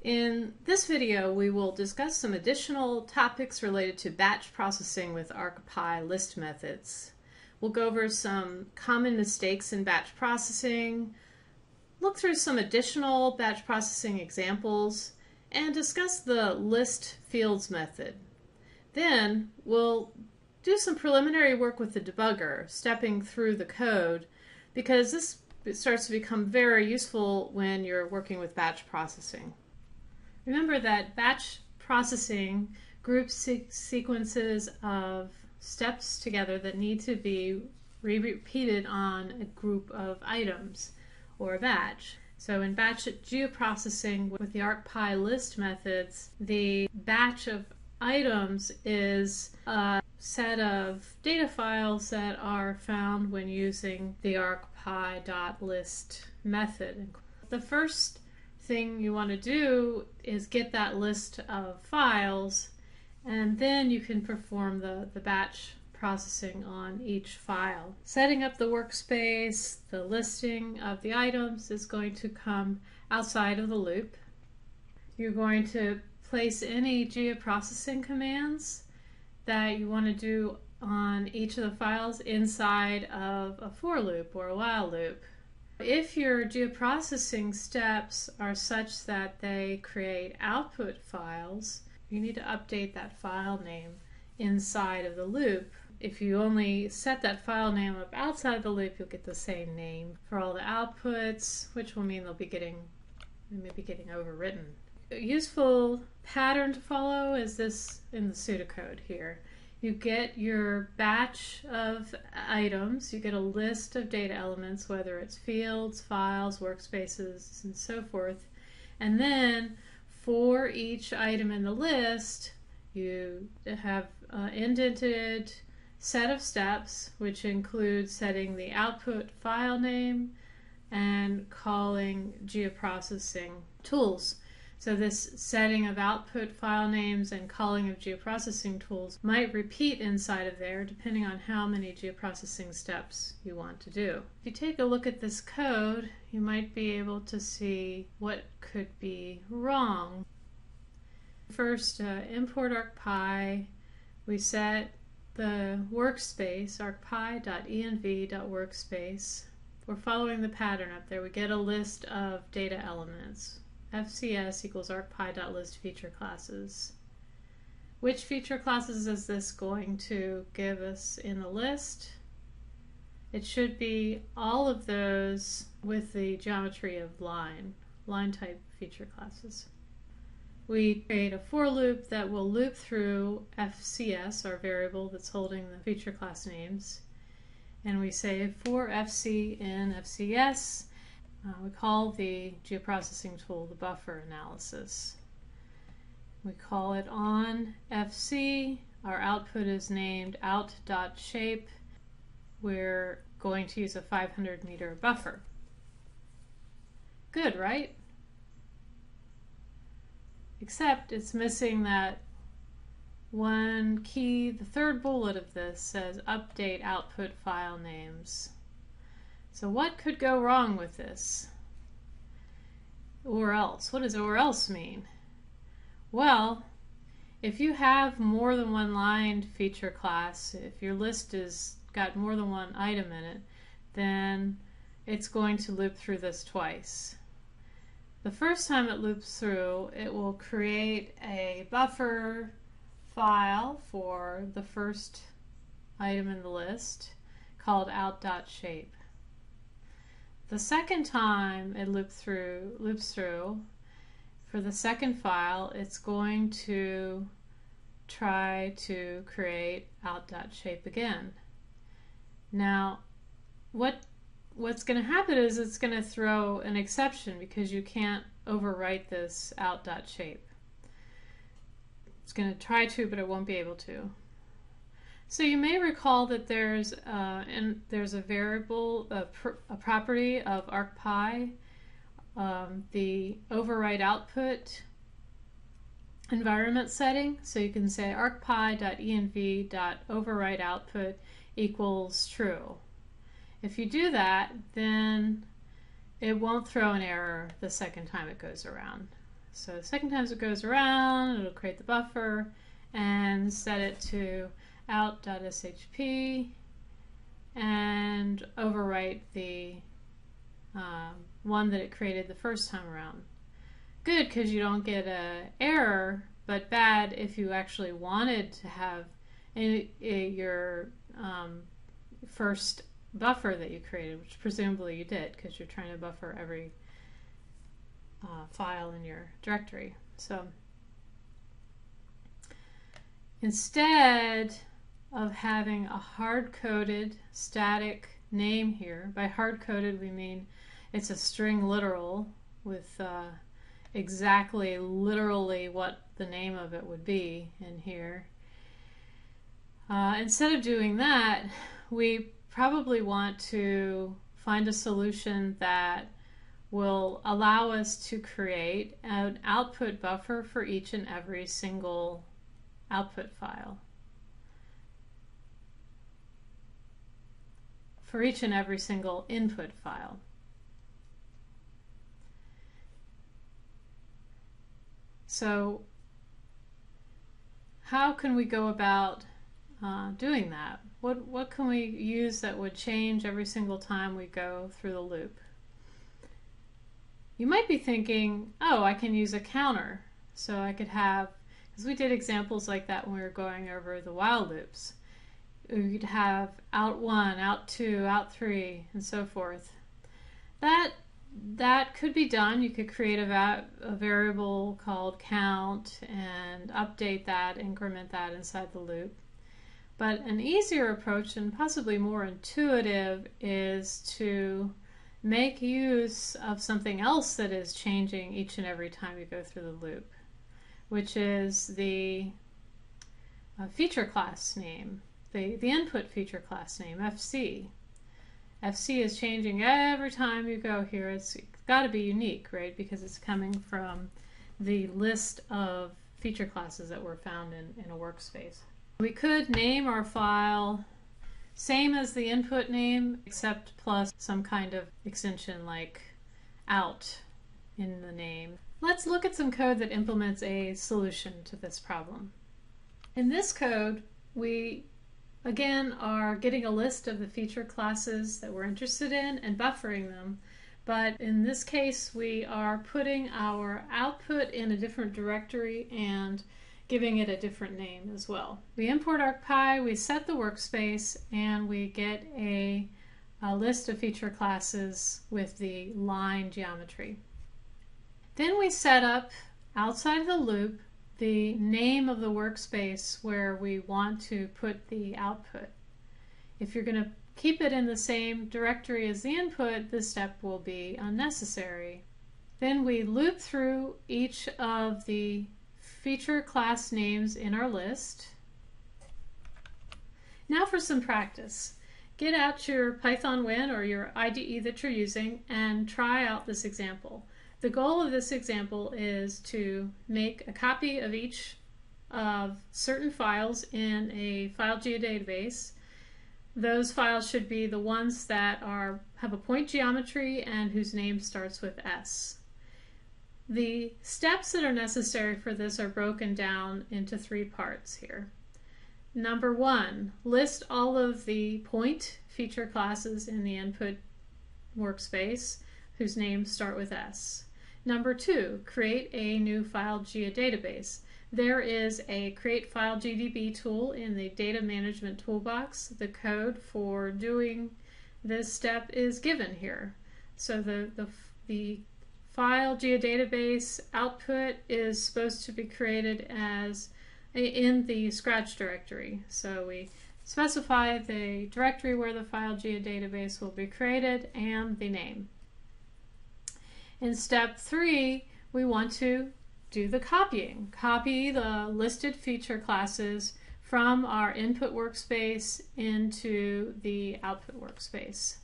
In this video, we will discuss some additional topics related to batch processing with arcpy.List methods. We'll go over some common mistakes in batch processing, look through some additional batch processing examples, and discuss the ListFields method. Then we'll do some preliminary work with the debugger, stepping through the code, because this starts to become very useful when you're working with batch processing. Remember that batch processing groups sequences of steps together that need to be repeated on a group of items or a batch. So in batch geoprocessing with the arcpy.List methods, the batch of items is a set of data files that are found when using the arcpy.List method. The first thing you want to do is get that list of files, and then you can perform the batch processing on each file. Setting up the workspace, the listing of the items is going to come outside of the loop. You're going to place any geoprocessing commands that you want to do on each of the files inside of a for loop or a while loop. If your geoprocessing steps are such that they create output files, you need to update that file name inside of the loop. If you only set that file name up outside the loop, you'll get the same name for all the outputs, which will mean they may be getting overwritten. A useful pattern to follow is this in the pseudocode here. You get your batch of items, you get a list of data elements, whether it's fields, files, workspaces, and so forth. And then for each item in the list, you have an indented set of steps, which include setting the output file name and calling geoprocessing tools. So this setting of output file names and calling of geoprocessing tools might repeat inside of there depending on how many geoprocessing steps you want to do. If you take a look at this code, you might be able to see what could be wrong. First, import arcpy. We set the workspace, arcpy.env.workspace. We're following the pattern up there. We get a list of data elements. FCS equals arcpy.List feature classes. Which feature classes is this going to give us in the list? It should be all of those with the geometry of line type feature classes. We create a for loop that will loop through FCS, our variable that's holding the feature class names, and we say for FC in FCS. We call the geoprocessing tool the buffer analysis. We call it on FC. Our output is named out.shape. We're going to use a 500-meter buffer. Good, right? Except it's missing that one key. The third bullet of this says update output file names. So what could go wrong with this? Or else. What does or else mean? Well, if you have more than one line feature class, if your list has got more than one item in it, then it's going to loop through this twice. The first time it loops through, it will create a buffer file for the first item in the list called out.shape. The second time it loops through, for the second file, it's going to try to create out.shape again. Now, what's going to happen is it's going to throw an exception because you can't overwrite this out.shape. It's going to try to, but it won't be able to. So you may recall that there's a variable, a property of arcpy, the overwrite output environment setting. So you can say arcpy.env.overwrite output equals true. If you do that, then it won't throw an error the second time it goes around. So the second time it goes around, it'll create the buffer and set it to out.shp and overwrite the one that it created the first time around. Good, because you don't get an error, but bad if you actually wanted to have your first buffer that you created, which presumably you did because you're trying to buffer every file in your directory. So instead of having a hard-coded static name here, by hard-coded we mean it's a string literal with exactly literally what the name of it would be in here. Instead of doing that, we probably want to find a solution that will allow us to create an output buffer for each and every single output file. For each and every single input file. So how can we go about doing that? What can we use that would change every single time we go through the loop? You might be thinking, oh, I can use a counter. So I could have, because we did examples like that when we were going over the while loops. You'd have out 1, out 2, out 3, and so forth. That could be done. You could create a variable called count and update that, increment that inside the loop. But an easier approach and possibly more intuitive is to make use of something else that is changing each and every time you go through the loop, which is the feature class name, the input feature class name, FC. FC is changing every time you go here. It's got to be unique, right? Because it's coming from the list of feature classes that were found in a workspace. We could name our file same as the input name, except plus some kind of extension like out in the name. Let's look at some code that implements a solution to this problem. In this code, we again are getting a list of the feature classes that we're interested in and buffering them. But in this case, we are putting our output in a different directory and giving it a different name as well. We import arcpy, we set the workspace, and we get a list of feature classes with the line geometry. Then we set up, outside of the loop, the name of the workspace where we want to put the output. If you're going to keep it in the same directory as the input, this step will be unnecessary. Then we loop through each of the feature class names in our list. Now for some practice. Get out your Python Win or your IDE that you're using and try out this example. The goal of this example is to make a copy of each of certain files in a file geodatabase. Those files should be the ones that have a point geometry and whose name starts with S. The steps that are necessary for this are broken down into 3 parts here. Number 1, list all of the point feature classes in the input workspace whose names start with S. Number 2, create a new file geodatabase. There is a Create File GDB tool in the Data Management Toolbox. The code for doing this step is given here. So the file geodatabase output is supposed to be created as in the Scratch directory. So we specify the directory where the file geodatabase will be created and the name. In step 3, we want to do the copying. Copy the listed feature classes from our input workspace into the output workspace.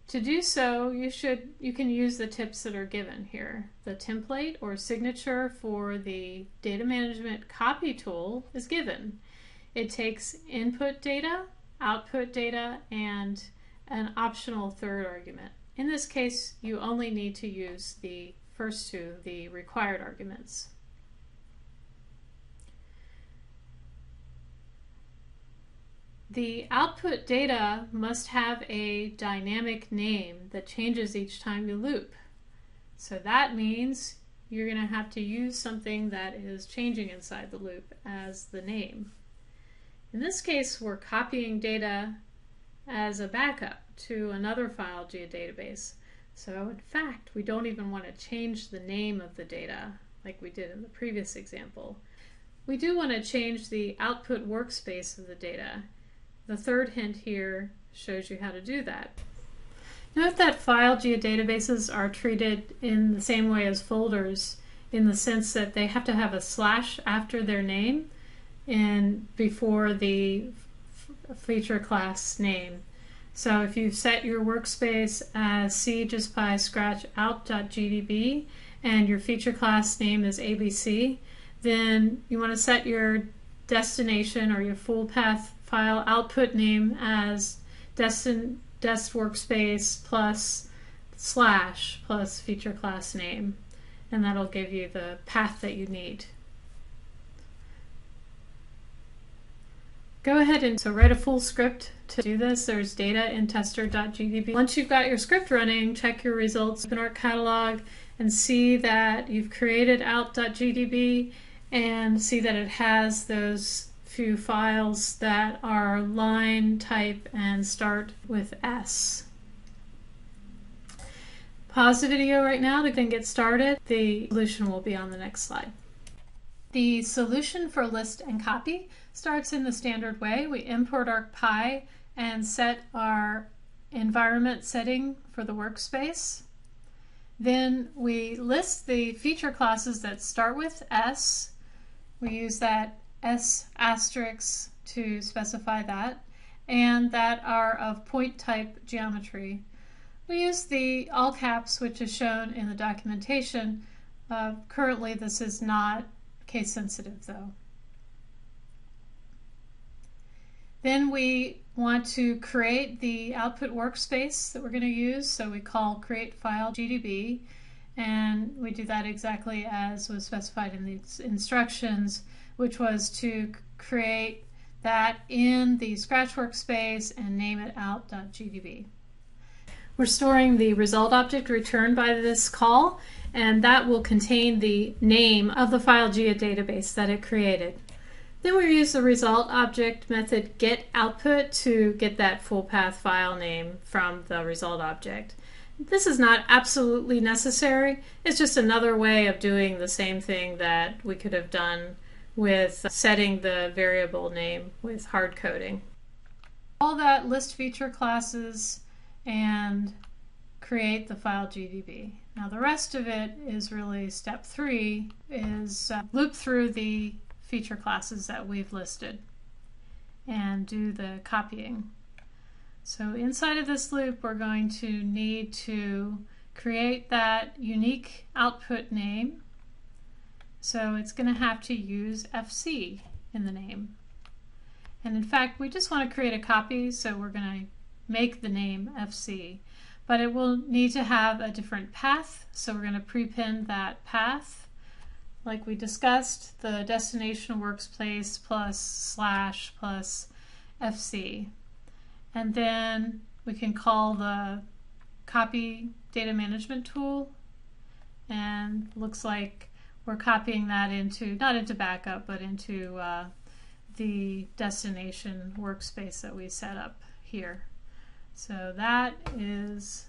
To do so, you can use the tips that are given here. The template or signature for the data management copy tool is given. It takes input data, output data, and an optional third argument. In this case, you only need to use the first two, the required arguments. The output data must have a dynamic name that changes each time you loop. So that means you're going to have to use something that is changing inside the loop as the name. In this case, we're copying data as a backup to another file geodatabase. So in fact, we don't even want to change the name of the data like we did in the previous example. We do want to change the output workspace of the data. The third hint here shows you how to do that. Note that file geodatabases are treated in the same way as folders, in the sense that they have to have a slash after their name and before the feature class name. So if you set your workspace as C just by scratch out.gdb and your feature class name is ABC, then you want to set your destination or your full path file output name as dest workspace plus slash plus feature class name, and that'll give you the path that you need. Go ahead and write a full script to do this. There's data in tester.gdb. Once you've got your script running, check your results in Arc catalog and see that you've created out.gdb and see that it has those few files that are line, type, and start with S. Pause the video right now to then get started. The solution will be on the next slide. The solution for list and copy starts in the standard way. We import arcpy and set our environment setting for the workspace. Then we list the feature classes that start with S. We use that S asterisk to specify that, and that are of point type geometry. We use the all caps, which is shown in the documentation. Currently this is not case sensitive though. Then we want to create the output workspace that we're going to use, so we call create file GDB, and we do that exactly as was specified in the instructions, which was to create that in the Scratch workspace and name it out.gdb. We're storing the result object returned by this call, and that will contain the name of the file geodatabase that it created. Then we use the result object method getOutput to get that full path file name from the result object. This is not absolutely necessary. It's just another way of doing the same thing that we could have done with setting the variable name with hard coding. All that list feature classes and create the file GDB. Now the rest of it is really step 3, is loop through the feature classes that we've listed and do the copying. So inside of this loop we're going to need to create that unique output name. So it's going to have to use FC in the name. And in fact, we just want to create a copy, so we're going to make the name FC. But it will need to have a different path, so we're going to prepend that path. Like we discussed, the destination workspace plus slash plus FC. And then we can call the copy data management tool, and looks like we're copying that into, not into backup, but into the destination workspace that we set up here. So that is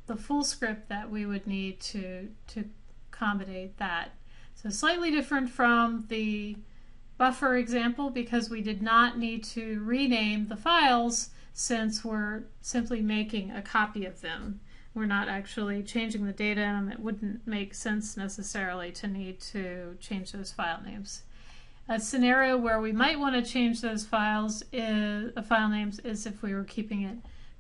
the full script that we would need to accommodate that. So slightly different from the buffer example, because we did not need to rename the files since we're simply making a copy of them. We're not actually changing the data, and it wouldn't make sense necessarily to need to change those file names. A scenario where we might want to change those file names is if we were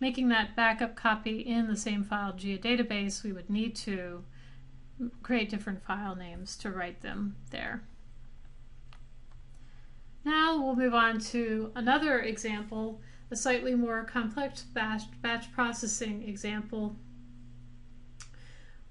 making that backup copy in the same file geodatabase. We would need to create different file names to write them there. Now we'll move on to another example, a slightly more complex batch processing example,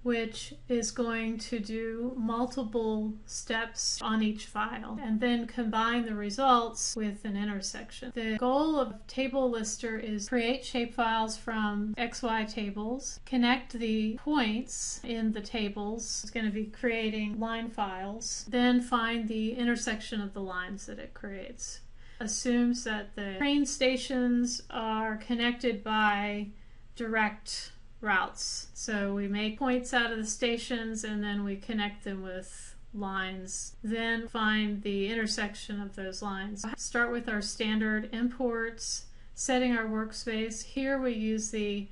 which is going to do multiple steps on each file and then combine the results with an intersection. The goal of Table Lister is create shapefiles from XY tables, connect the points in the tables. It's going to be creating line files, then find the intersection of the lines that it creates. Assumes that the train stations are connected by direct routes. So we make points out of the stations and then we connect them with lines, then find the intersection of those lines. Start with our standard imports, setting our workspace. Here we use the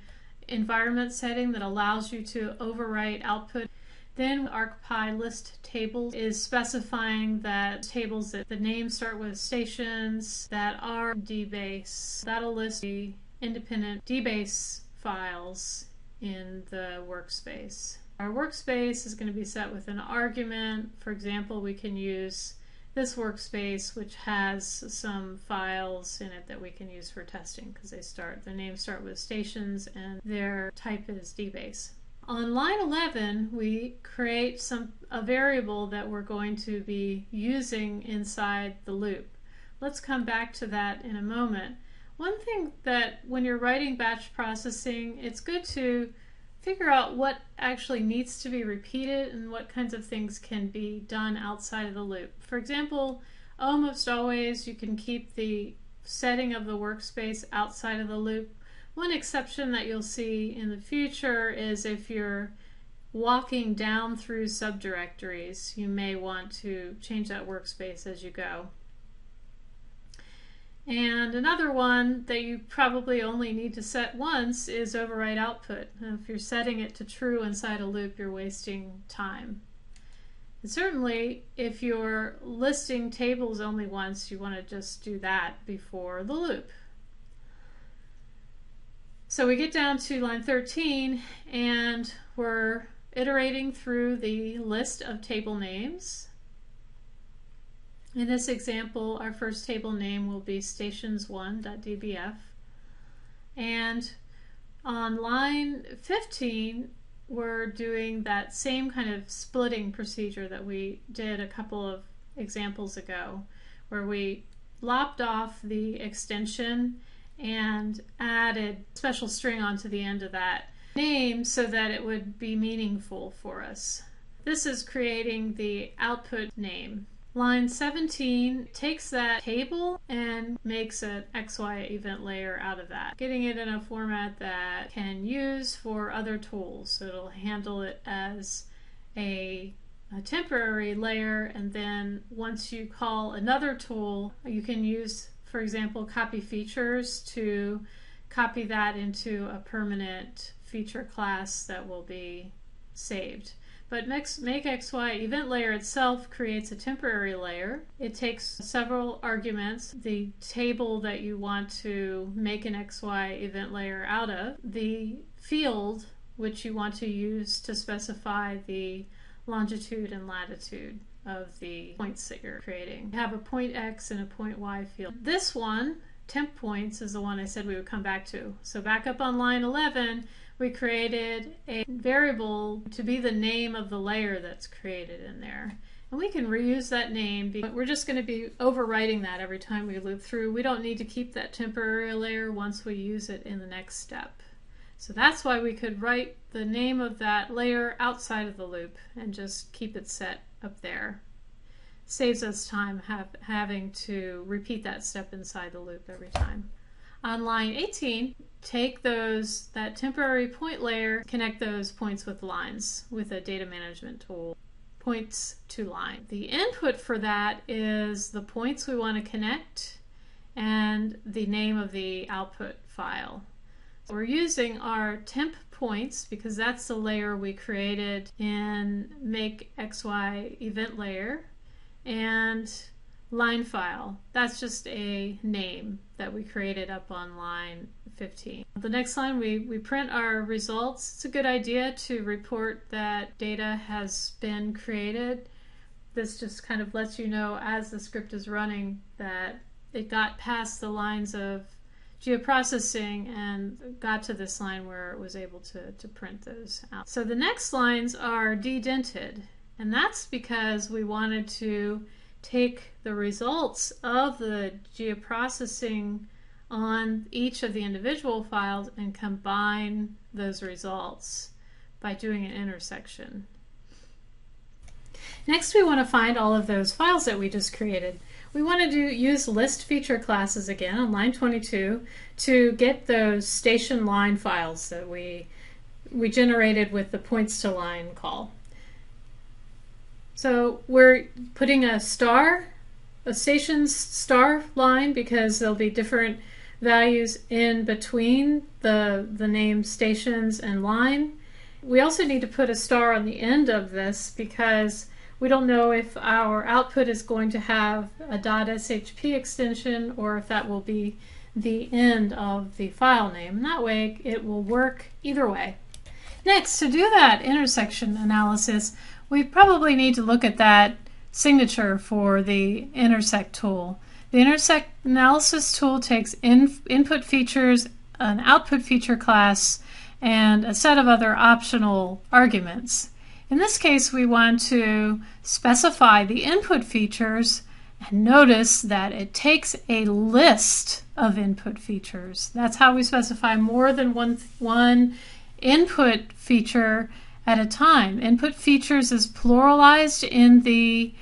environment setting that allows you to overwrite output. Then arcpy.List tables is specifying that tables that the names start with stations that are dbase. That'll list the independent dbase files in the workspace. Our workspace is going to be set with an argument. For example, we can use this workspace, which has some files in it that we can use for testing because their names start with stations and their type is dbase. On line 11, we create a variable that we're going to be using inside the loop. Let's come back to that in a moment. One thing that when you're writing batch processing, it's good to figure out what actually needs to be repeated and what kinds of things can be done outside of the loop. For example, almost always you can keep the setting of the workspace outside of the loop. One exception that you'll see in the future is if you're walking down through subdirectories, you may want to change that workspace as you go. And another one that you probably only need to set once is override output. If you're setting it to true inside a loop, you're wasting time. And certainly, if you're listing tables only once, you want to just do that before the loop. So we get down to line 13, and we're iterating through the list of table names. In this example, our first table name will be stations1.dbf. And on line 15, we're doing that same kind of splitting procedure that we did a couple of examples ago, where we lopped off the extension and added a special string onto the end of that name so that it would be meaningful for us. This is creating the output name. Line 17 takes that table and makes an XY event layer out of that, getting it in a format that can use for other tools. So it'll handle it as a temporary layer, and then once you call another tool, you can use, for example, copy features to copy that into a permanent feature class that will be saved. But make XY event layer itself creates a temporary layer. It takes several arguments: the table that you want to make an XY event layer out of, the field which you want to use to specify the longitude and latitude of the points that you're creating. You have a point X and a point Y field. This one, temp points, is the one I said we would come back to. So back up on line 11, we created a variable to be the name of the layer that's created in there. And we can reuse that name, but we're just going to be overwriting that every time we loop through. We don't need to keep that temporary layer once we use it in the next step. So that's why we could write the name of that layer outside of the loop and just keep it set up there. Saves us time having to repeat that step inside the loop every time. On line 18, take that temporary point layer, connect those points with lines with a data management tool. Points to line. The input for that is the points we want to connect and the name of the output file. So we're using our temp points because that's the layer we created in make XY event layer, and line file. That's just a name that we created up on line 15. The next line, we print our results. It's a good idea to report that data has been created. This just kind of lets you know as the script is running that it got past the lines of geoprocessing and got to this line where it was able to print those out. So the next lines are dedented, and that's because we wanted to take the results of the geoprocessing on each of the individual files and combine those results by doing an intersection. Next, we want to find all of those files that we just created. We want to use list feature classes again on line 22 to get those station line files that we generated with the points to line call. So we're putting a station's star line because there'll be different values in between the name stations and line. We also need to put a star on the end of this because we don't know if our output is going to have a .shp extension or if that will be the end of the file name. And that way it will work either way. Next, to do that intersection analysis, we probably need to look at that signature for the intersect tool. The intersect analysis tool takes input features, an output feature class, and a set of other optional arguments. In this case, we want to specify the input features, and notice that it takes a list of input features. That's how we specify more than one input feature at a time. Input features is pluralized in the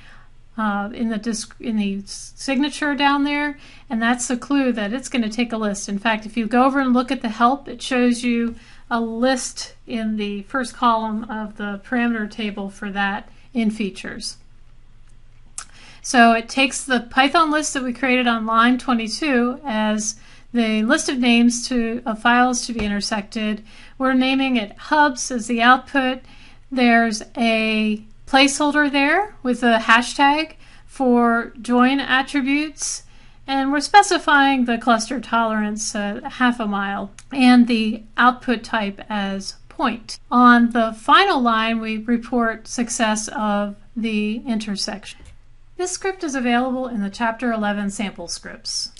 signature down there, and that's the clue that it's going to take a list. In fact, if you go over and look at the help, it shows you a list in the first column of the parameter table for that in features. So it takes the Python list that we created on line 22 as the list of names of files to be intersected. We're naming it hubs as the output. There's a placeholder there with a hashtag for join attributes, and we're specifying the cluster tolerance half a mile and the output type as point. On the final line, we report success of the intersection. This script is available in the Chapter 11 sample scripts.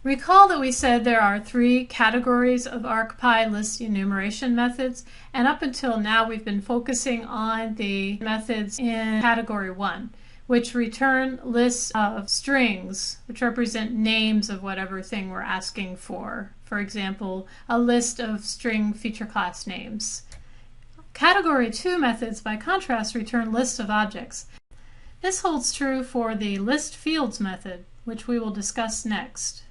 Recall that we said there are 3 categories of arcpy.List enumeration methods, and up until now we've been focusing on the methods in category 1, which return lists of strings which represent names of whatever thing we're asking for. For example, a list of string feature class names. Category 2 methods, by contrast, return lists of objects. This holds true for the ListFields method, which we will discuss next.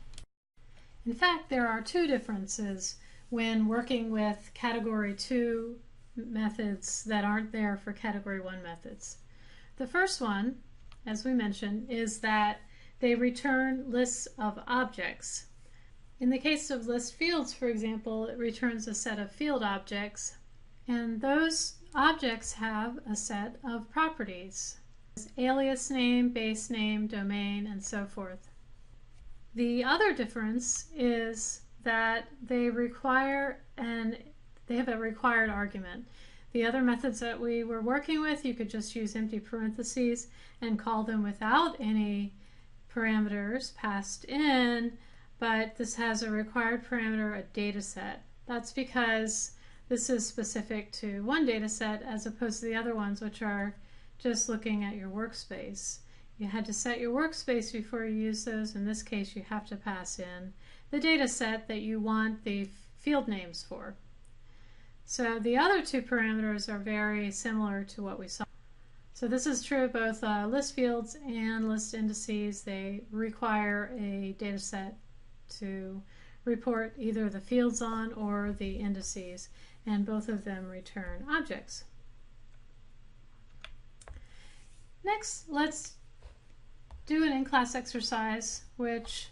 In fact, there are 2 differences when working with category 2 methods that aren't there for category 1 methods. The first one, as we mentioned, is that they return lists of objects. In the case of ListFields, for example, it returns a set of field objects, and those objects have a set of properties: alias name, base name, domain, and so forth. The other difference is that they have a required argument. The other methods that we were working with, you could just use empty parentheses and call them without any parameters passed in, but this has a required parameter, a data set. That's because this is specific to one data set as opposed to the other ones, which are just looking at your workspace. You had to set your workspace before you use those. In this case, you have to pass in the data set that you want the field names for. So the other 2 parameters are very similar to what we saw. So this is true of both list fields and list indices. They require a data set to report either the fields on or the indices, and both of them return objects. Next, let's do an in-class exercise which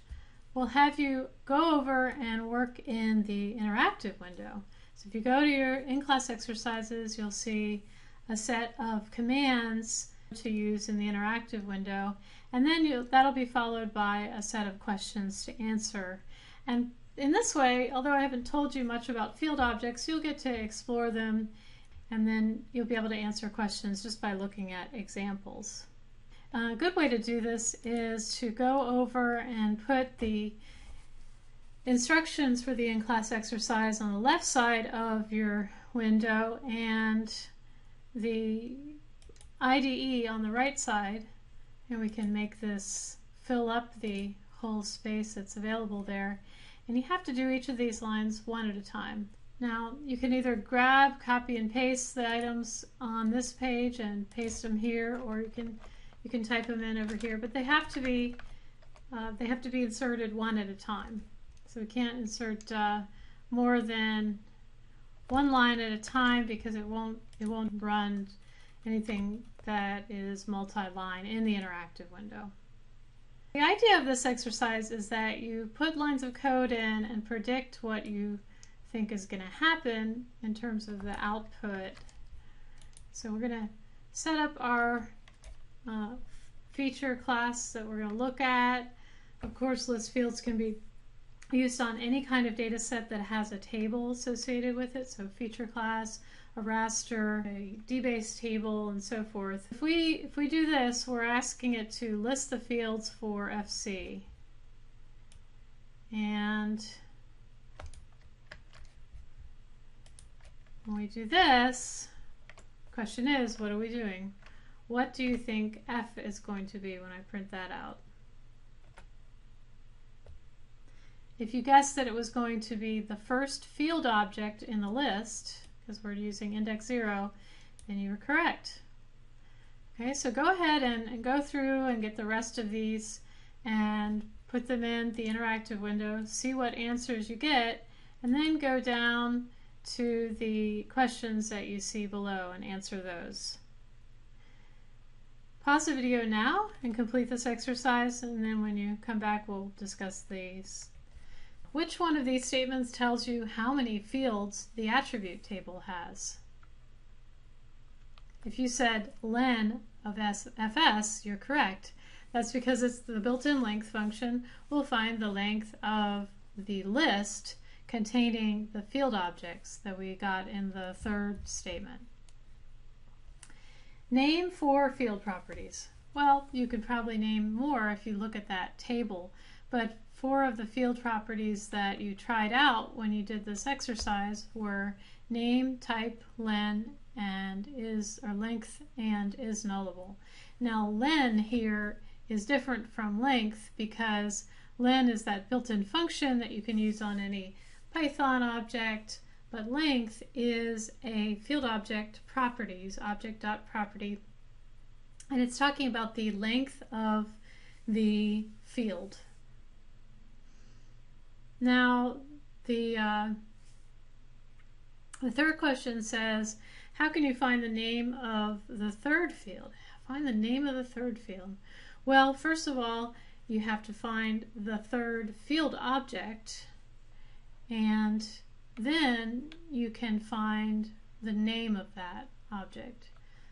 will have you go over and work in the interactive window. So if you go to your in-class exercises, you'll see a set of commands to use in the interactive window, and then that'll be followed by a set of questions to answer. And in this way, although I haven't told you much about field objects, you'll get to explore them, and then you'll be able to answer questions just by looking at examples. A good way to do this is to go over and put the instructions for the in-class exercise on the left side of your window and the IDE on the right side, and we can make this fill up the whole space that's available there. And you have to do each of these lines one at a time. Now you can either grab, copy, and paste the items on this page and paste them here, or you can type them in over here. But they have to be inserted one at a time. So we can't insert more than one line at a time because it won't run anything that is multi-line in the interactive window. The idea of this exercise is that you put lines of code in and predict what you think is going to happen in terms of the output. So we're going to set up our feature class that we're going to look at. Of course, list fields can be used on any kind of data set that has a table associated with it, so feature class, a raster, a dbase table, and so forth. If we do this, we're asking it to list the fields for FC. And when we do this, the question is, what are we doing? What do you think F is going to be when I print that out? If you guessed that it was going to be the first field object in the list, because we're using index 0, then you were correct. Okay, so go ahead and go through and get the rest of these and put them in the interactive window, see what answers you get, and then go down to the questions that you see below and answer those. Pause the video now and complete this exercise, and then when you come back we'll discuss these. Which one of these statements tells you how many fields the attribute table has? If you said len of fs, you're correct. That's because it's the built-in length function will find the length of the list containing the field objects that we got in the third statement. Name 4 field properties. Well, you could probably name more if you look at that table, but 4 of the field properties that you tried out when you did this exercise were name, type, len, and is, or length, and is nullable. Now len here is different from length because len is that built-in function that you can use on any Python object, but length is a field object properties, object.property, and it's talking about the length of the field. Now, the third question says, how can you find the name of the third field? Find the name of the third field. Well, first of all, you have to find the third field object, and then you can find the name of that object.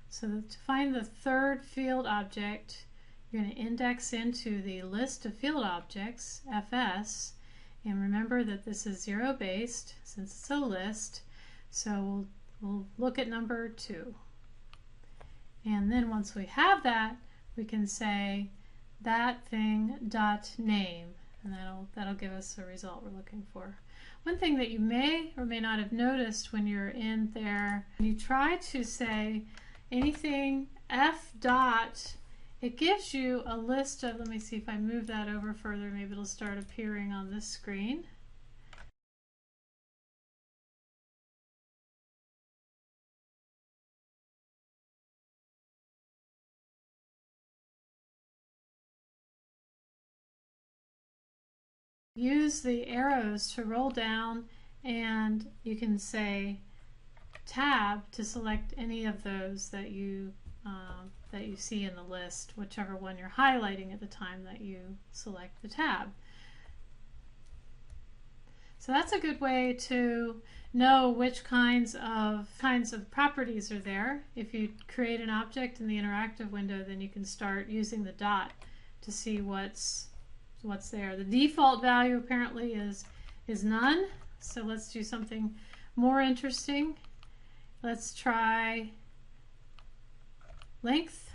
So to find the third field object, you're going to index into the list of field objects, FS, and remember that this is 0 based since it's a list, so we'll look at number 2. And then once we have that, we can say that thing dot name, and that'll give us the result we're looking for. One thing that you may or may not have noticed when you're in there, when you try to say anything f dot, it gives you a list of, let me see if I move that over further, maybe it'll start appearing on this screen. Use the arrows to roll down, and you can say tab to select any of those that you see in the list, whichever one you're highlighting at the time that you select the tab. So that's a good way to know which kinds of properties are there. If you create an object in the interactive window, then you can start using the dot to see what's there. The default value apparently is none, so let's do something more interesting. Let's try length,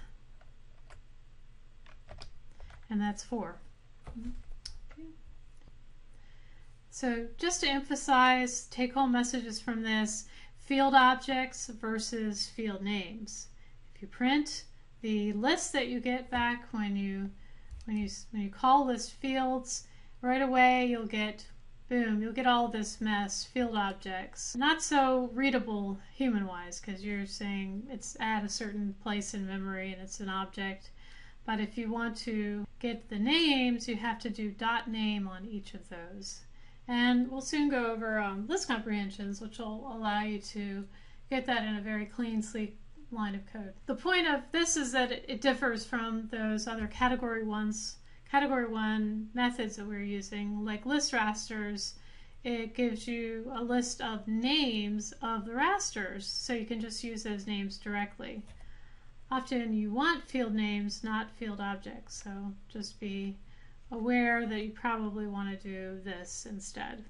and that's 4. Okay. So just to emphasize take-home messages from this, field objects versus field names. If you print the list that you get back when you call list fields, right away you'll get, boom, you'll get all this mess, field objects. Not so readable human-wise because you're saying it's at a certain place in memory and it's an object. But if you want to get the names, you have to do .name on each of those. And we'll soon go over list comprehensions, which will allow you to get that in a very clean, sleek line of code. The point of this is that it differs from those other category 1 methods that we're using, like list rasters. It gives you a list of names of the rasters, so you can just use those names directly. Often you want field names, not field objects, so just be aware that you probably want to do this instead.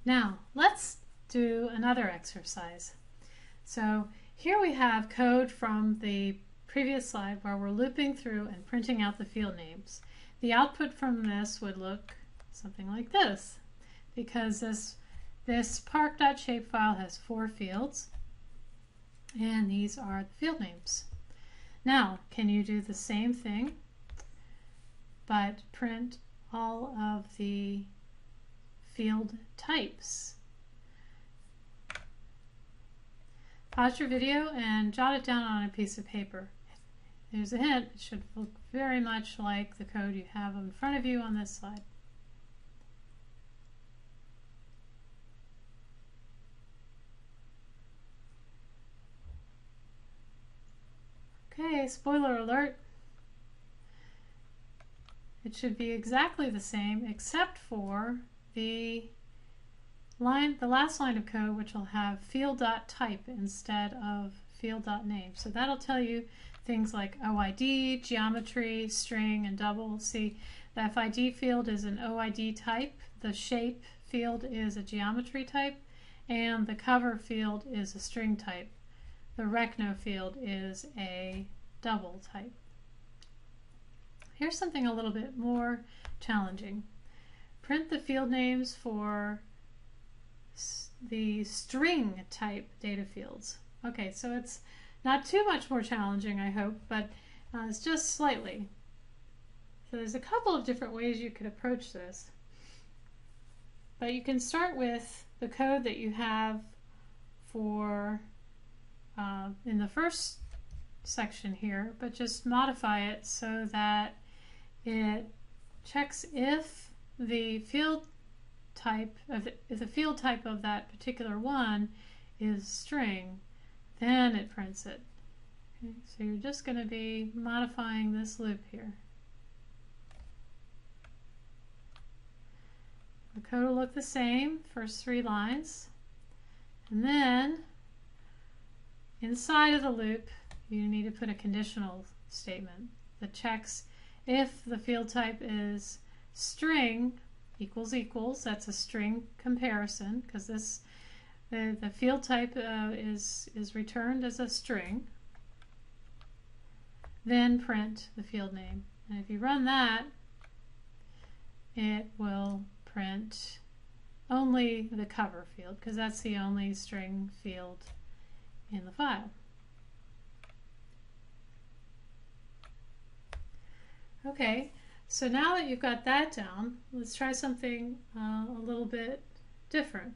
Now let's do another exercise. So here we have code from the previous slide where we're looping through and printing out the field names. The output from this would look something like this, because this parc.shapefile has 4 fields, and these are the field names. Now, can you do the same thing but print all of the field types? Pause your video and jot it down on a piece of paper. There's a hint, it should look very much like the code you have in front of you on this slide. Okay, spoiler alert. It should be exactly the same except for the last line of code, which will have field.type instead of field.name. So that'll tell you things like OID, geometry, string, and double. See, the FID field is an OID type, the shape field is a geometry type, and the cover field is a string type. The recno field is a double type. Here's something a little bit more challenging. Print the field names for the string type data fields. Okay, so it's not too much more challenging, I hope, but it's just slightly. So there's a couple of different ways you could approach this. But you can start with the code that you have for in the first section here, but just modify it so that it checks if the field type of that particular one is string, then it prints it. Okay, so you're just going to be modifying this loop here. The code will look the same, first 3 lines, and then inside of the loop you need to put a conditional statement that checks if the field type is string equals equals, that's a string comparison because this the field type is returned as a string, then print the field name. And if you run that, it will print only the cover field because that's the only string field in the file. Okay, so now that you've got that down, let's try something a little bit different.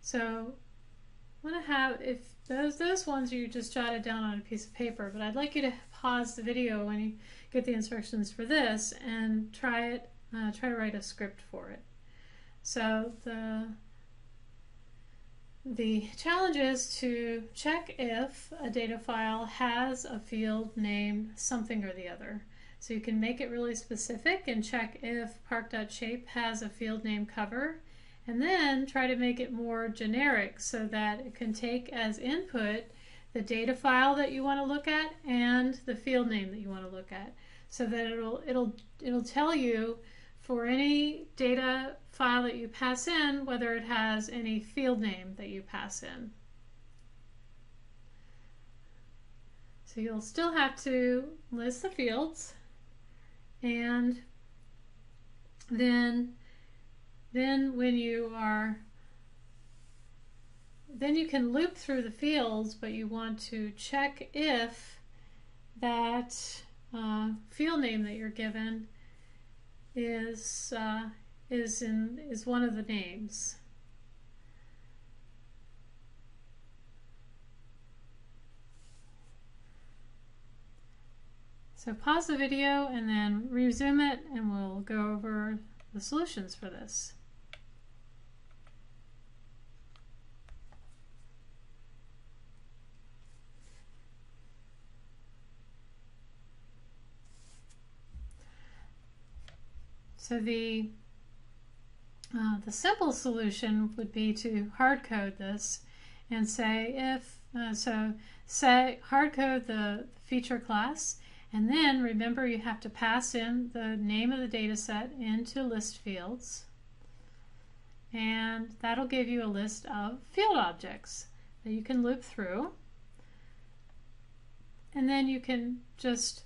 So I'm going to have, if those ones you just jotted down on a piece of paper, but I'd like you to pause the video when you get the instructions for this and try to write a script for it. So the challenge is to check if a data file has a field named something or the other. So you can make it really specific and check if parc.shape has a field name cover, and then try to make it more generic so that it can take as input the data file that you want to look at and the field name that you want to look at, so that it'll tell you for any data file that you pass in whether it has any field name that you pass in. So you'll still have to list the fields and then then then you can loop through the fields, but you want to check if that field name that you're given is one of the names. So pause the video and then resume it, and we'll go over the solutions for this. So the simple solution would be to hard code this and say if say hard code the feature class, and then remember you have to pass in the name of the data set into list fields, and that'll give you a list of field objects that you can loop through, and then you can just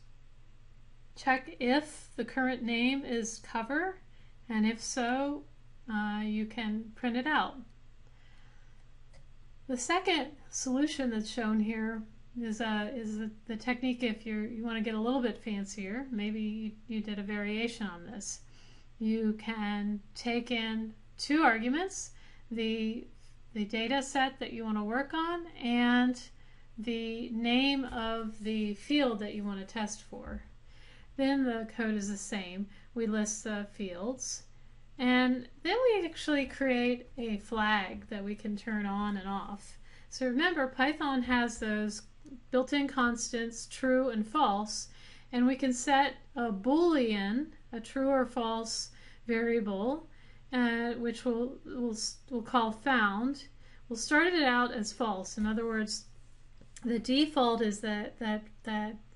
check if the current name is cover, and if so, you can print it out. The second solution that's shown here is the technique if you want to get a little bit fancier. Maybe you did a variation on this. You can take in two arguments, the data set that you want to work on and the name of the field that you want to test for. Then the code is the same. We list the fields, and then we actually create a flag that we can turn on and off. So remember, Python has those built-in constants, true and false, and we can set a Boolean, a true or false variable, which we'll call found. We'll start it out as false. In other words, the default is that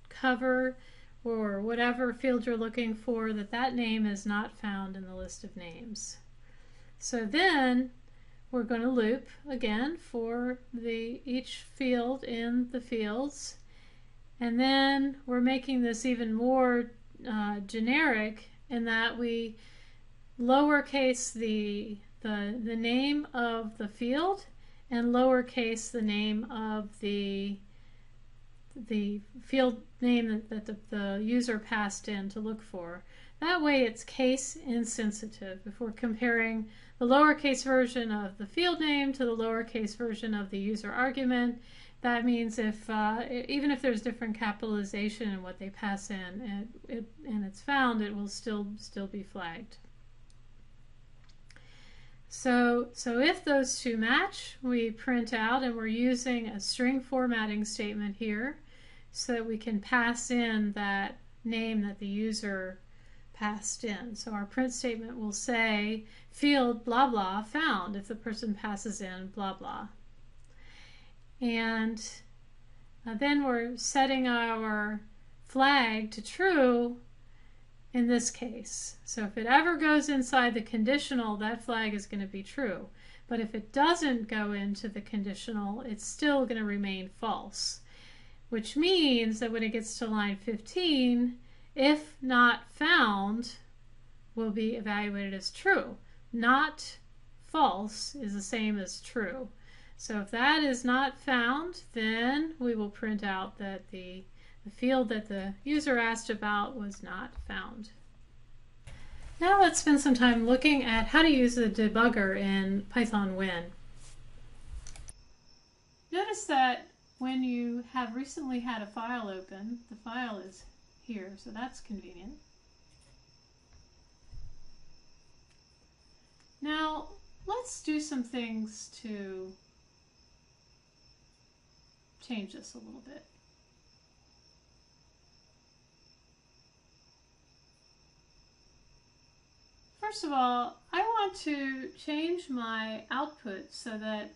cover or whatever field you're looking for, that name is not found in the list of names. So then we're going to loop again for each field in the fields, and then we're making this even more generic in that we lowercase the name of the field and lowercase the name of the field name that the user passed in to look for. That way it's case insensitive. If we're comparing the lowercase version of the field name to the lowercase version of the user argument, that means if even if there's different capitalization in what they pass in and it's found, it will still be flagged. So if those two match, we print out, and we're using a string formatting statement here so that we can pass in that name that the user passed in. So our print statement will say field blah blah found if the person passes in blah blah. And then we're setting our flag to true in this case. So if it ever goes inside the conditional, that flag is going to be true. But if it doesn't go into the conditional, it's still going to remain false, which means that when it gets to line 15, if not found will be evaluated as true. Not false is the same as true. So if that is not found, then we will print out that the field that the user asked about was not found. Now let's spend some time looking at how to use the debugger in Python Win. Notice that when you have recently had a file open, the file is here, so that's convenient. Now let's do some things to change this a little bit. First of all, I want to change my output so that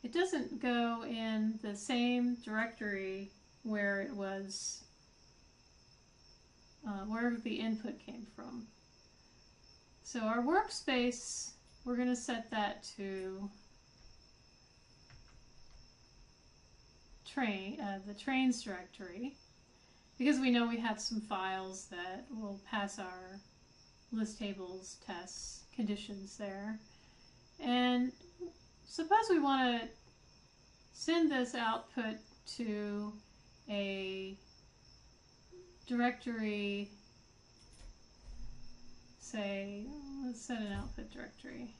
it doesn't go in the same directory where it was, wherever the input came from. So our workspace, we're going to set that to the trains directory, because we know we have some files that will pass our list tables tests conditions there. And suppose we want to send this output to a directory, say, let's set an output directory.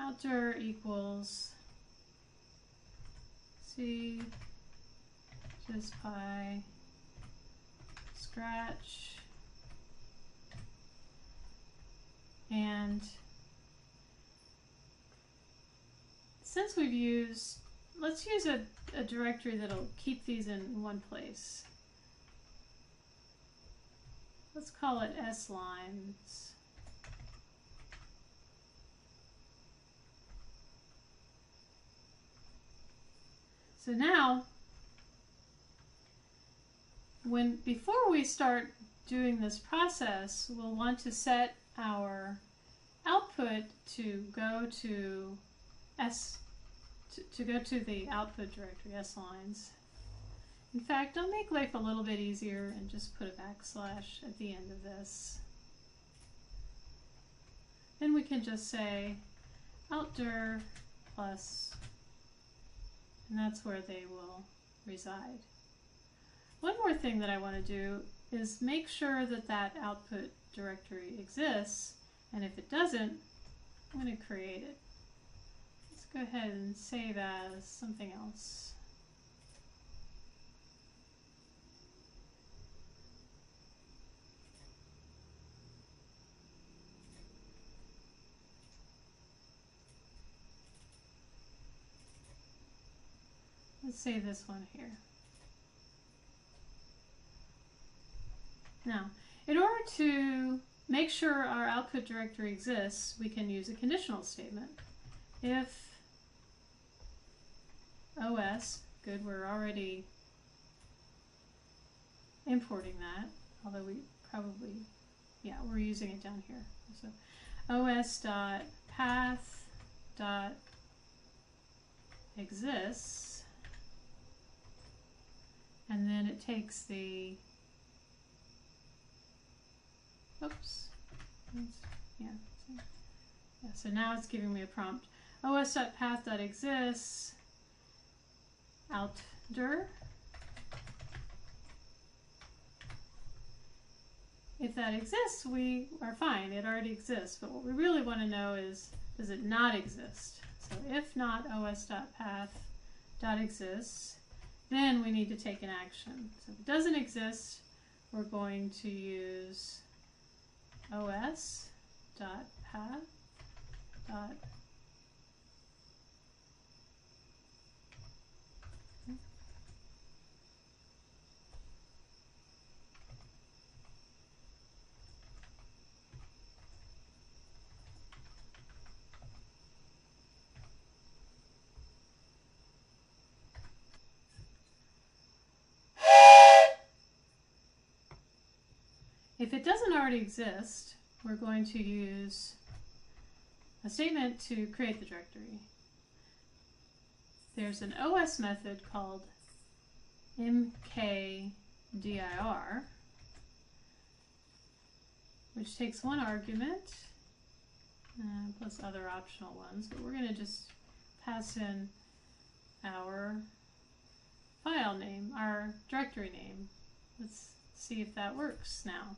Outdir equals C GIS5 scratch, and since we've used, let's use a directory that'll keep these in one place. Let's call it slines. So now, before we start doing this process, we'll want to set our output to go to the output directory, slines. In fact, I'll make life a little bit easier and just put a backslash at the end of this. Then we can just say outdir plus, and that's where they will reside. One more thing that I want to do is make sure that that output directory exists, and if it doesn't, I'm going to create it. Let's go ahead and save as something else. Let's save this one here. Now, in order to make sure our output directory exists, we can use a conditional statement. If OS, good, we're already importing that, although we probably, yeah, we're using it down here. So os.path.exists, and then it takes the, oops, yeah, so now it's giving me a prompt. os.path.exists outdir. If that exists, we are fine. It already exists. But what we really want to know is, does it not exist? So if not os.path.exists, then we need to take an action. So if it doesn't exist, we're going to use os.path. If it doesn't already exist, we're going to use a statement to create the directory. There's an OS method called mkdir, which takes one argument plus other optional ones, but we're going to just pass in our file name, our directory name. Let's see if that works now.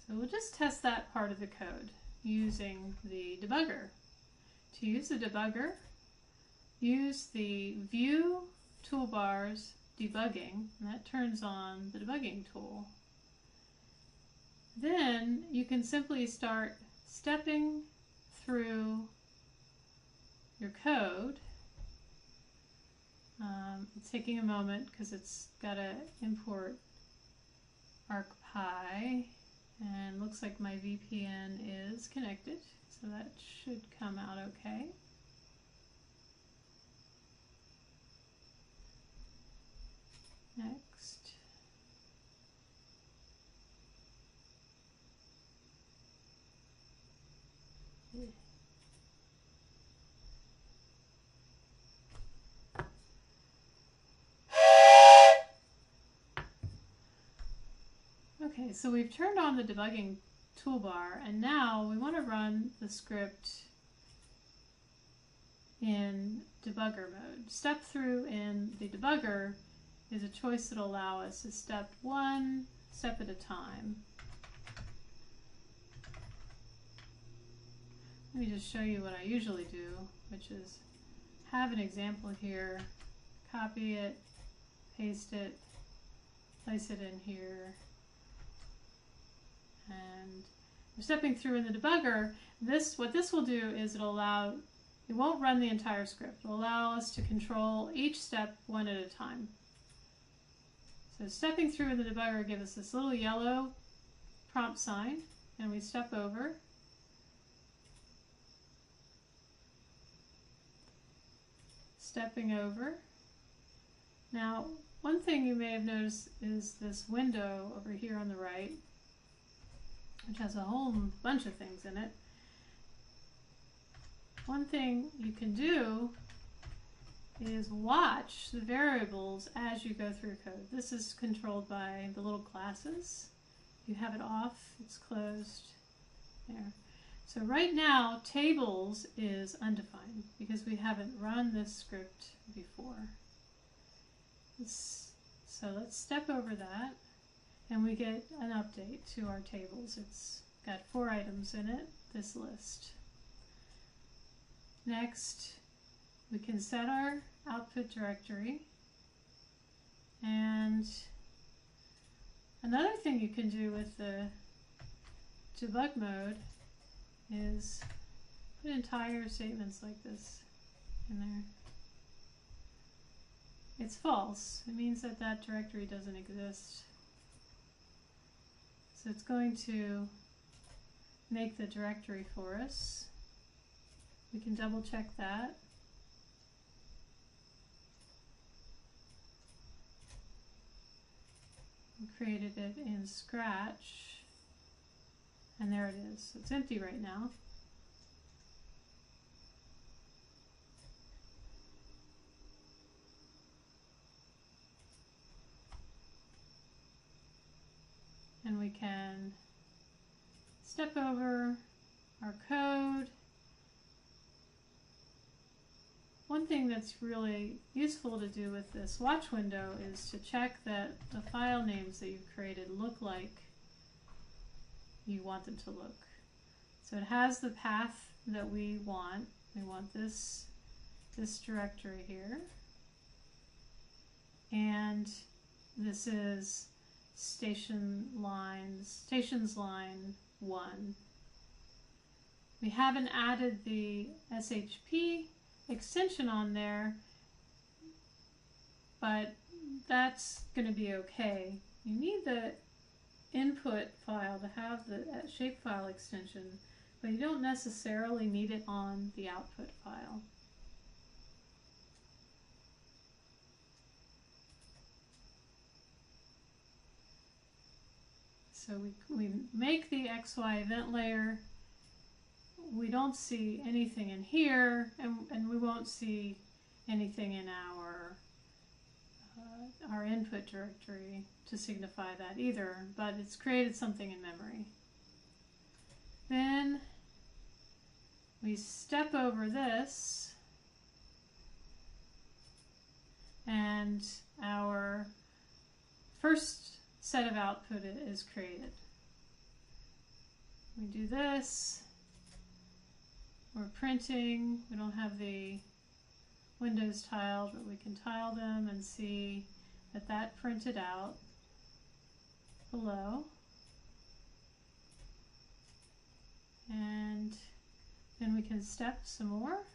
So we'll just test that part of the code using the debugger. To use the debugger, use the View Toolbars Debugging, and that turns on the debugging tool. Then you can simply start stepping through your code. It's taking a moment because it's got to import arcpy, and looks like my VPN is connected, so that should come out okay. Next. Okay, so we've turned on the debugging toolbar, and now we want to run the script in debugger mode. Step through in the debugger is a choice that will allow us to step one step at a time. Let me just show you what I usually do, which is have an example here, copy it, paste it, place it in here, and we're stepping through in the debugger. What this will do is it won't run the entire script. It will allow us to control each step one at a time. So stepping through in the debugger gives us this little yellow prompt sign, and we step over. Stepping over. Now, one thing you may have noticed is this window over here on the right, which has a whole bunch of things in it. One thing you can do is watch the variables as you go through code. This is controlled by the little classes. You have it off, it's closed there. So right now, tables is undefined because we haven't run this script before. So let's step over that, and we get an update to our tables. It's got 4 items in it, this list. Next, we can set our output directory, and another thing you can do with the debug mode is put entire statements like this in there. It's false. It means that that directory doesn't exist. So it's going to make the directory for us. We can double check that. We created it in Scratch, and there it is. It's empty right now. And we can step over our code. One thing that's really useful to do with this watch window is to check that the file names that you've created look like you want them to look. So it has the path that we want. We want this directory here. And this is stations line 1. We haven't added the SHP extension on there, but that's going to be okay. You need the input file to have the shapefile extension, but you don't necessarily need it on the output file. So we make the XY event layer. We don't see anything in here, and we won't see anything in our input directory to signify that either, but it's created something in memory. Then we step over this, and our first set of output is created. We do this. We're printing. We don't have the windows tiled, but we can tile them and see that that printed out below. And then we can step some more.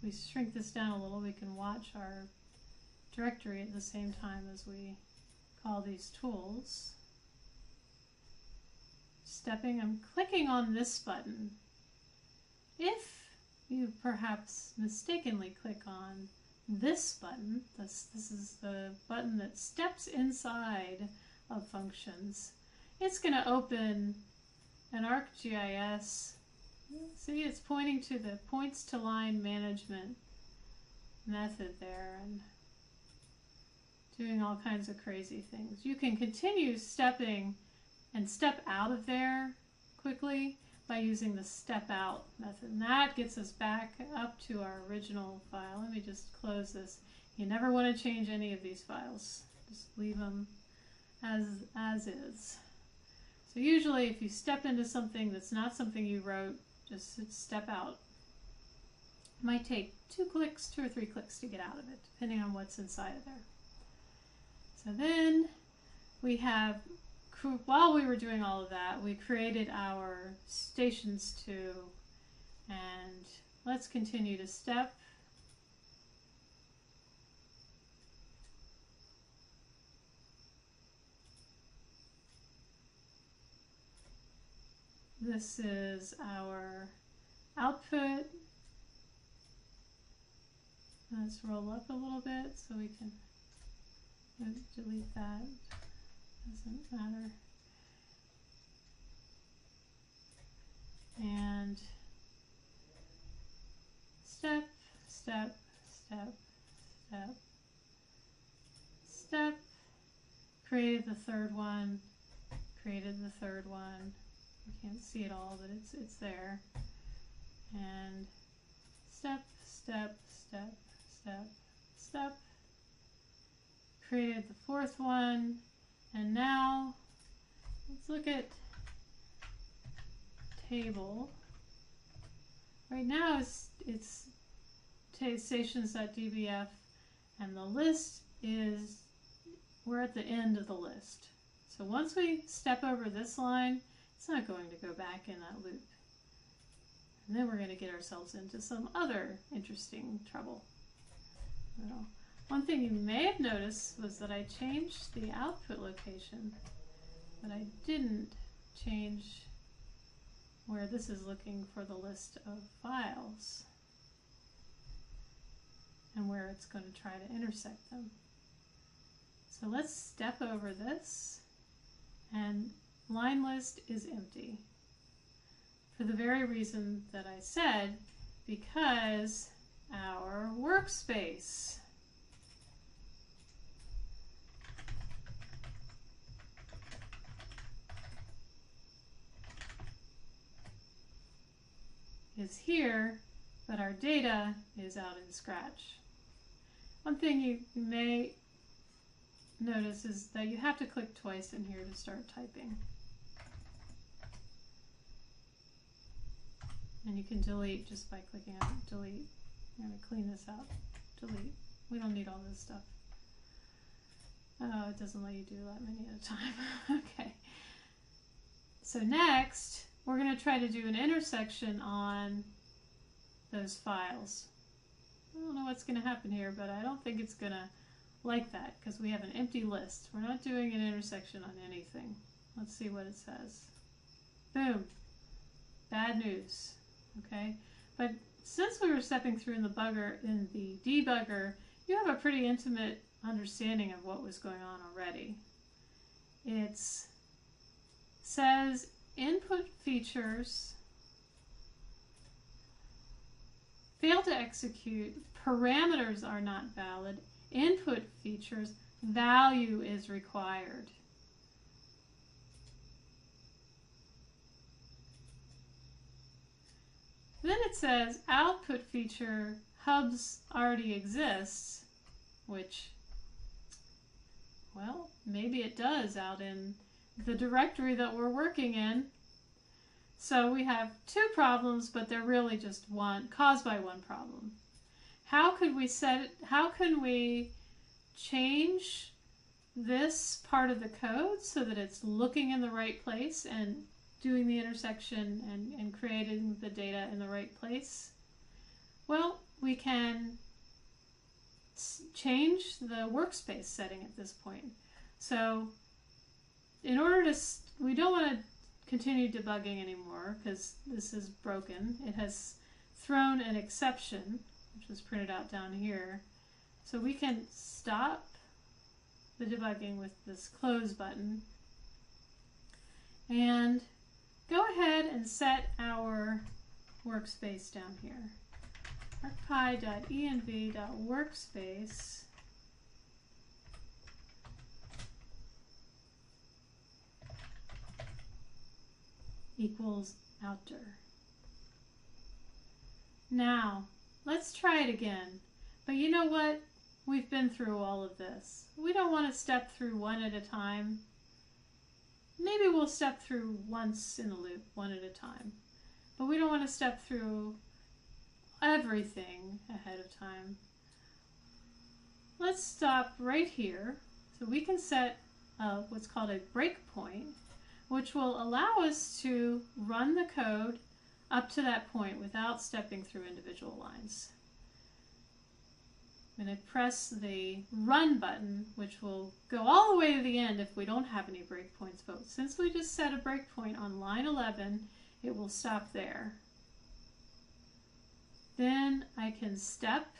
We shrink this down a little, we can watch our directory at the same time as we call these tools. I'm clicking on this button. If you perhaps mistakenly click on this button, this is the button that steps inside of functions, it's going to open an ArcGIS See, it's pointing to the points to line management method there and doing all kinds of crazy things. You can continue stepping and step out of there quickly by using the step out method. And that gets us back up to our original file. Let me just close this. You never want to change any of these files. Just leave them as is. So usually if you step into something that's not something you wrote, just step out. It might take 2 or 3 clicks to get out of it, depending on what's inside of there. So then we have, while we were doing all of that, we created our stations 2, and let's continue to step. This is our output. Let's roll up a little bit so we can delete that. Doesn't matter. And step, step, step, step, step. Created the third one. Created the third one. You can't see it all, but it's there. And step, step, step, step, step. Created the fourth one, and now let's look at table. Right now it's stations.dbf, and the list is, we're at the end of the list. So once we step over this line, it's not going to go back in that loop. And then we're going to get ourselves into some other interesting trouble. So, one thing you may have noticed was that I changed the output location, but I didn't change where this is looking for the list of files and where it's going to try to intersect them. So let's step over this, and line list is empty for the very reason that I said, because our workspace is here, but our data is out in Scratch. One thing you may notice is that you have to click twice in here to start typing. And you can delete just by clicking on delete. I'm going to clean this out. Delete. We don't need all this stuff. Oh, it doesn't let you do that many at a time. Okay. So next, we're going to try to do an intersection on those files. I don't know what's going to happen here, but I don't think it's going to like that because we have an empty list. We're not doing an intersection on anything. Let's see what it says. Boom. Bad news. Okay, but since we were stepping through in the debugger, you have a pretty intimate understanding of what was going on already. It says input features fail to execute, parameters are not valid, input features, value is required. Then it says output feature hubs already exists, which, well, maybe it does out in the directory that we're working in. So we have 2 problems, but they're really just caused by one problem. How can we change this part of the code so that it's looking in the right place and doing the intersection and creating the data in the right place? Well, we can change the workspace setting at this point. So in order to, we don't want to continue debugging anymore because this is broken. It has thrown an exception, which is printed out down here. So we can stop the debugging with this close button and go ahead and set our workspace down here. arcpy.env.workspace equals outer. Now, let's try it again. But you know what? We've been through all of this. We don't want to step through one at a time. Maybe we'll step through once in a loop, one at a time. But we don't want to step through everything ahead of time. Let's stop right here. So we can set what's called a breakpoint, which will allow us to run the code up to that point without stepping through individual lines. I'm going to press the run button, which will go all the way to the end if we don't have any breakpoints. But since we just set a breakpoint on line 11, it will stop there. Then I can step.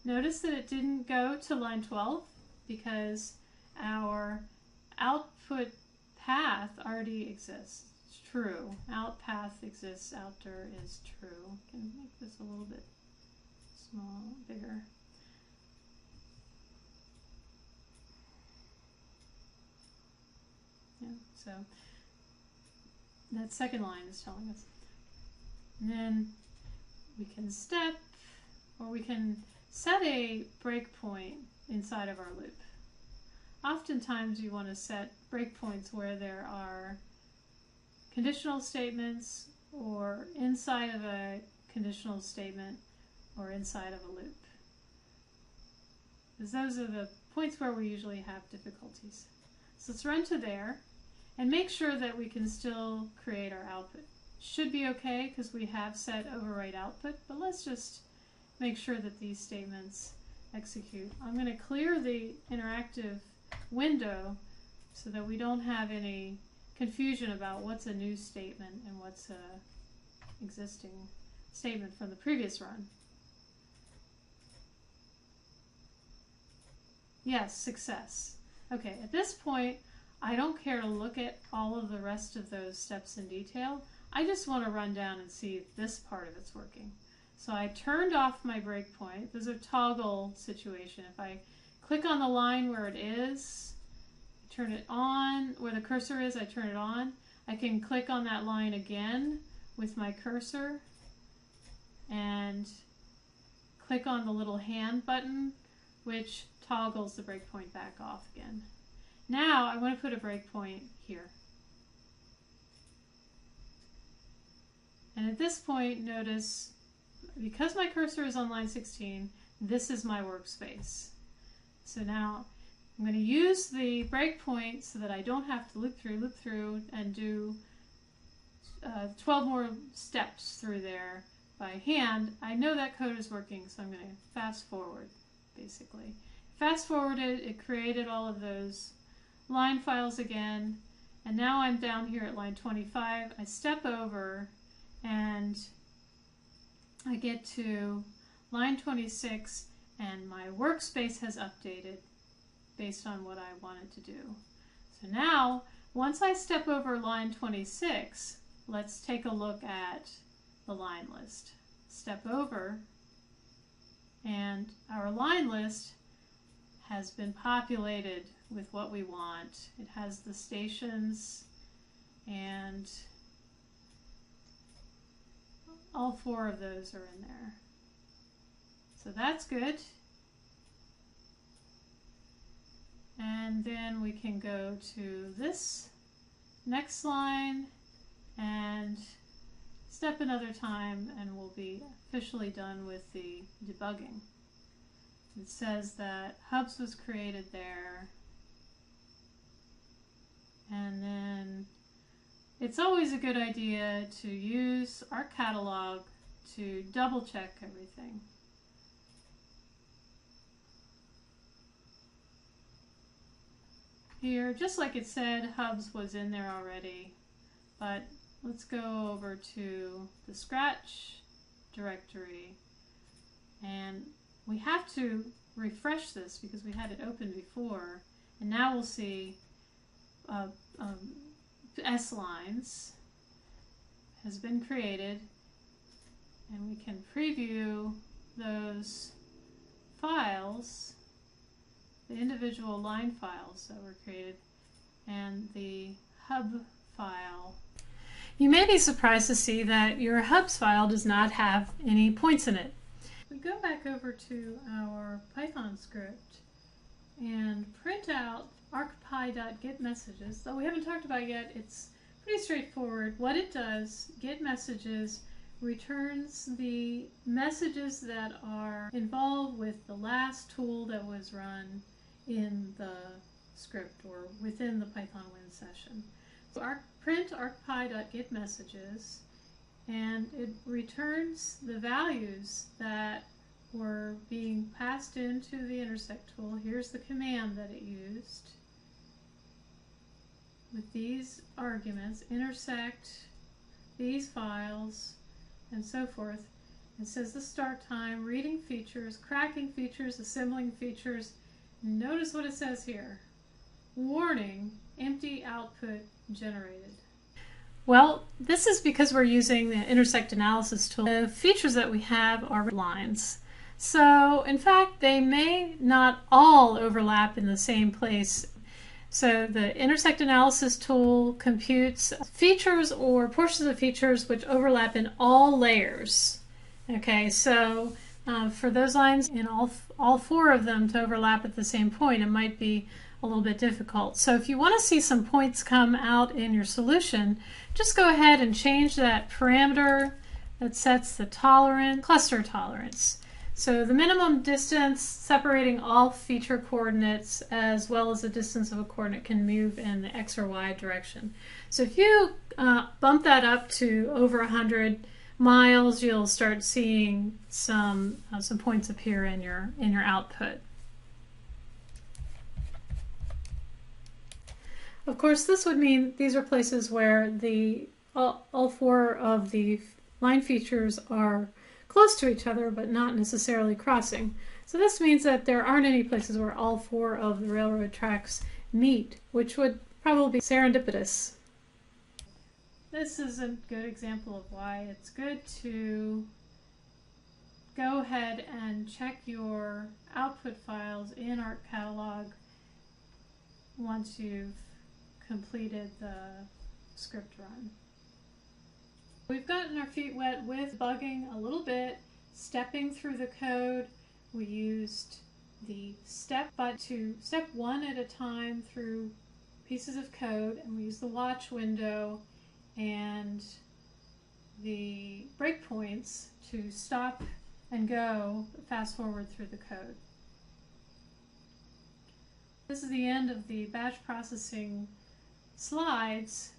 Notice that it didn't go to line 12 because our output path already exists. It's true. Out path exists, outer is true. I can make this a little bit small, bigger. Yeah, so that second line is telling us. And then we can step, or we can set a breakpoint inside of our loop. Oftentimes you want to set breakpoints where there are conditional statements, or inside of a conditional statement, or inside of a loop. Because those are the points where we usually have difficulties. So let's run to there and make sure that we can still create our output. Should be okay because we have set overwrite output, but let's just make sure that these statements execute. I'm going to clear the interactive window so that we don't have any confusion about what's a new statement and what's a existing statement from the previous run. Yes, success. Okay, at this point, I don't care to look at all of the rest of those steps in detail. I just want to run down and see if this part of it's working. So I turned off my breakpoint. This is a toggle situation. If I click on the line where it is, turn it on, where the cursor is, I turn it on. I can click on that line again with my cursor and click on the little hand button, which toggles the breakpoint back off again. Now I want to put a breakpoint here. And at this point, notice, because my cursor is on line 16, this is my workspace. So now I'm going to use the breakpoint so that I don't have to loop through, and do 12 more steps through there by hand. I know that code is working, so I'm going to fast forward, basically. Fast forwarded, it created all of those line files again, and now I'm down here at line 25. I step over and I get to line 26, and my workspace has updated based on what I wanted to do. So now, once I step over line 26, let's take a look at the line list. Step over, and our line list has been populated with what we want. It has the stations, and all 4 of those are in there. So that's good. And then we can go to this next line and step another time, and we'll be officially done with the debugging. It says that hubs was created there, and then it's always a good idea to use our catalog to double check everything. Here, just like it said, hubs was in there already, but let's go over to the Scratch directory, and we have to refresh this because we had it open before, and now we'll see S lines has been created, And we can preview those files, the individual line files that were created, and the hub file. You may be surprised to see that your hubs file does not have any points in it. We go back over to our Python script and print out arcpy.getMessages. Though we haven't talked about it yet, it's pretty straightforward. What it does, getMessages returns the messages that are involved with the last tool that was run in the script or within the Python win session. So print arcpy.getMessages, and it returns the values that were being passed into the intersect tool. Here's the command that it used with these arguments: intersect these files, and so forth. It says the start time, reading features, cracking features, assembling features. Notice what it says here. Warning, empty output generated. Well, this is because we're using the intersect analysis tool. The features that we have are lines. So, in fact, they may not all overlap in the same place. So the intersect analysis tool computes features or portions of features which overlap in all layers. Okay, so for those lines in all four of them to overlap at the same point, it might be a little bit difficult. So if you want to see some points come out in your solution, just go ahead and change that parameter that sets the tolerance, cluster tolerance. So the minimum distance separating all feature coordinates as well as the distance of a coordinate can move in the X or Y direction. So if you bump that up to over 100 miles, you'll start seeing some points appear in your output. Of course, this would mean these are places where all four of the line features are close to each other, but not necessarily crossing. So this means that there aren't any places where all four of the railroad tracks meet, which would probably be serendipitous. This is a good example of why it's good to go ahead and check your output files in ArcCatalog once you've completed the script run. We've gotten our feet wet with bugging a little bit, stepping through the code. We used the step button to step one at a time through pieces of code, and we used the watch window and the breakpoints to stop and go, fast forward through the code. This is the end of the batch processing slides,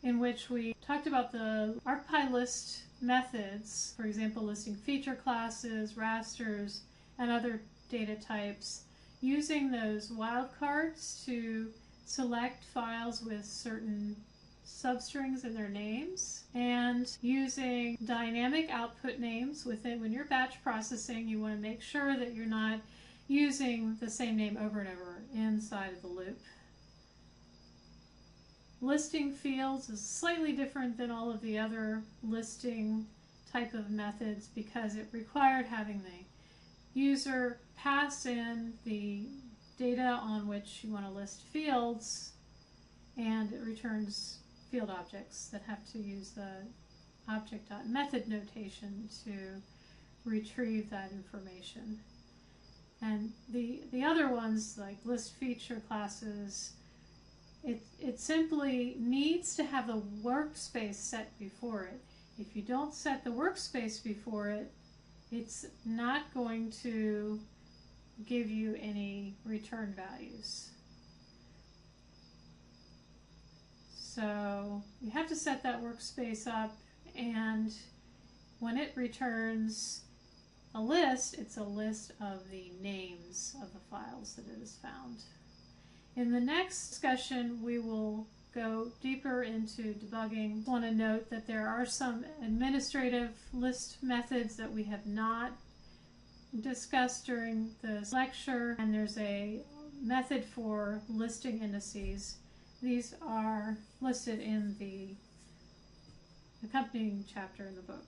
in which we talked about the arcpy.List methods, for example, listing feature classes, rasters, and other data types, using those wildcards to select files with certain substrings in their names, and using dynamic output names within. When you're batch processing, you want to make sure that you're not using the same name over and over inside of the loop. Listing fields is slightly different than all of the other listing type of methods because it required having the user pass in the data on which you want to list fields, and it returns field objects that have to use the object.method notation to retrieve that information. And the other ones, like list feature classes, it simply needs to have the workspace set before it. If you don't set the workspace before it, it's not going to give you any return values. So you have to set that workspace up, and when it returns a list, it's a list of the names of the files that it has found. In the next discussion, we will go deeper into debugging. I want to note that there are some administrative list methods that we have not discussed during this lecture, and there's a method for listing indices. These are listed in the accompanying chapter in the book.